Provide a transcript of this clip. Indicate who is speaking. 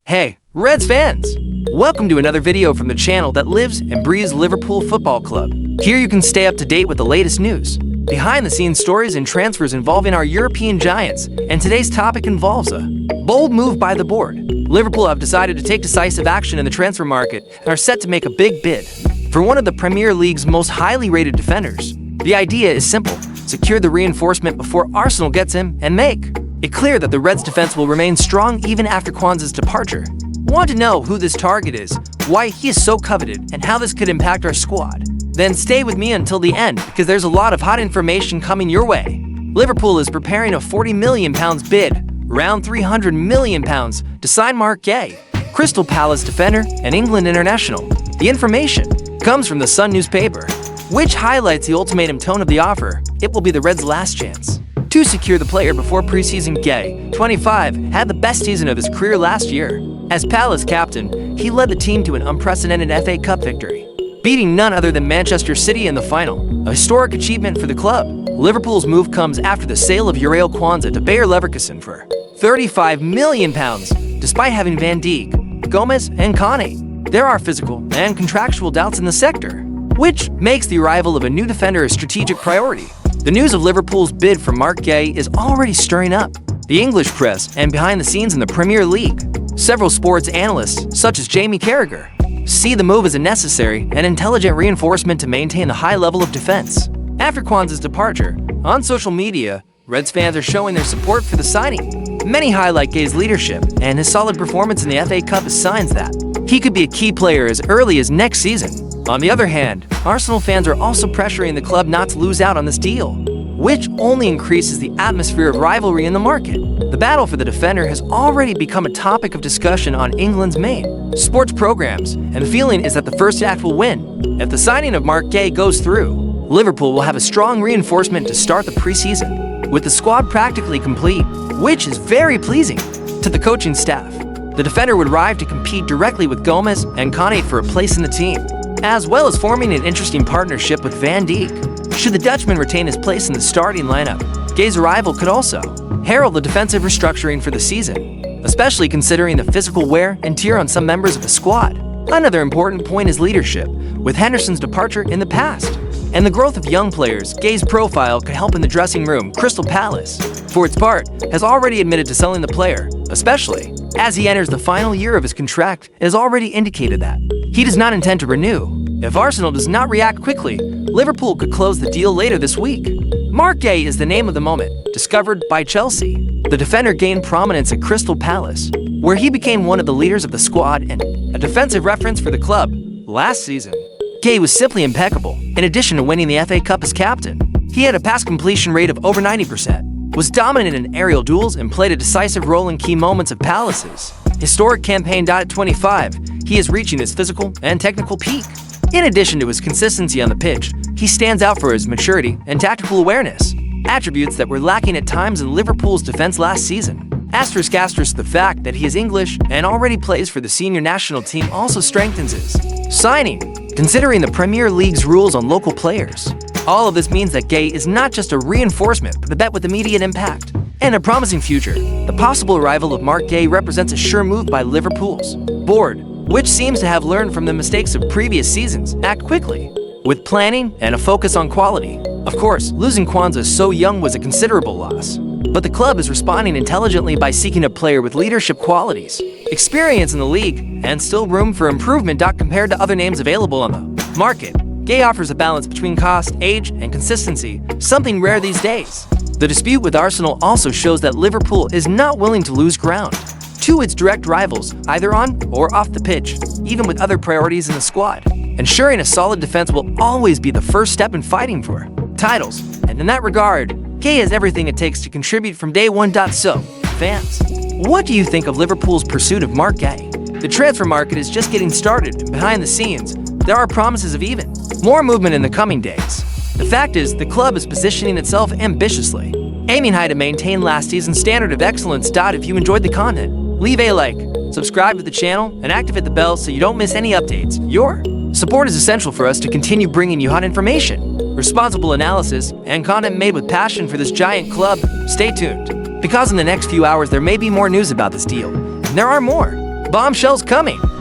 Speaker 1: Hey, Reds fans! Welcome to another video from the channel that lives and breathes Liverpool Football Club. Here you can stay up to date with the latest news, behind-the-scenes stories and transfers involving our European giants, and today's topic involves a bold move by the board. Liverpool have decided to take decisive action in the transfer market and are set to make a big bid for one of the Premier League's most highly rated defenders. The idea is simple: secure the reinforcement before Arsenal gets him and make it clear that the Reds' defense will remain strong even after Kwanzaa's departure. Want to know who this target is, why he is so coveted, and how this could impact our squad? Then stay with me until the end, because there's a lot of hot information coming your way. Liverpool is preparing a £40 million bid, around £300 million, to sign Mark Gay, Crystal Palace defender and England international. The information comes from the Sun newspaper, which highlights the ultimatum tone of the offer. It will be the Reds' last chance to secure the player before preseason. Gay, 25, had the best season of his career last year. As Palace captain, he led the team to an unprecedented FA Cup victory, beating none other than Manchester City in the final, a historic achievement for the club. Liverpool's move comes after the sale of Uriel Kwanzaa to Bayer Leverkusen for £35 million, despite having Van Dijk, Gomez, and Kane. There are physical and contractual doubts in the sector, which makes the arrival of a new defender a strategic priority. The news of Liverpool's bid for Mark Gay is already stirring up the English press and behind the scenes in the Premier League. Several sports analysts, such as Jamie Carragher, see the move as a necessary and intelligent reinforcement to maintain the high level of defense. After Kwanzaa's departure, on social media, Reds fans are showing their support for the signing. Many highlight Gay's leadership, and his solid performance in the FA Cup as signs that he could be a key player as early as next season. On the other hand, Arsenal fans are also pressuring the club not to lose out on this deal, which only increases the atmosphere of rivalry in the market. The battle for the defender has already become a topic of discussion on England's main sports programs, and the feeling is that the first act will win. If the signing of Mark Gay goes through, Liverpool will have a strong reinforcement to start the preseason, with the squad practically complete, which is very pleasing to the coaching staff. The defender would arrive to compete directly with Gomez and Kane for a place in the team, as well as forming an interesting partnership with Van Dijk. Should the Dutchman retain his place in the starting lineup, Gay's arrival could also herald the defensive restructuring for the season, especially considering the physical wear and tear on some members of the squad. Another important point is leadership. With Henderson's departure in the past and the growth of young players, Gay's profile could help in the dressing room. Crystal Palace, for its part, has already admitted to selling the player, especially as he enters the final year of his contract. It has already indicated that he does not intend to renew. If Arsenal does not react quickly, Liverpool could close the deal later this week. Mark Gay is the name of the moment, discovered by Chelsea. The defender gained prominence at Crystal Palace, where he became one of the leaders of the squad and a defensive reference for the club. Last season, Gay was simply impeccable. In addition to winning the FA Cup as captain, he had a pass completion rate of over 90%, was dominant in aerial duels, and played a decisive role in key moments of Palace's historic campaign. At 25, he is reaching his physical and technical peak. In addition to his consistency on the pitch, he stands out for his maturity and tactical awareness, attributes that were lacking at times in Liverpool's defense last season. Asterisk, the fact that he is English and already plays for the senior national team also strengthens his signing, considering the Premier League's rules on local players. All of this means that Gay is not just a reinforcement, but a bet with immediate impact and a promising future. The possible arrival of Mark Gay represents a sure move by Liverpool's board, which seems to have learned from the mistakes of previous seasons. Act quickly, with planning and a focus on quality. Of course, losing Kwanzaa so young was a considerable loss, but the club is responding intelligently by seeking a player with leadership qualities, experience in the league, and still room for improvement. Compared to other names available on the market, Gay offers a balance between cost, age, and consistency, something rare these days. The dispute with Arsenal also shows that Liverpool is not willing to lose ground to its direct rivals, either on or off the pitch, even with other priorities in the squad. Ensuring a solid defense will always be the first step in fighting for titles, and in that regard, Gay has everything it takes to contribute from day one. So, fans, what do you think of Liverpool's pursuit of Mark Gay? The transfer market is just getting started, and behind the scenes, there are promises of even more movement in the coming days. The fact is, the club is positioning itself ambitiously, aiming high to maintain last season's standard of excellence. If you enjoyed the content, leave a like, subscribe to the channel, and activate the bell so you don't miss any updates. Your support is essential for us to continue bringing you hot information, responsible analysis, and content made with passion for this giant club. Stay tuned, because in the next few hours there may be more news about this deal, and there are more Bombshells coming!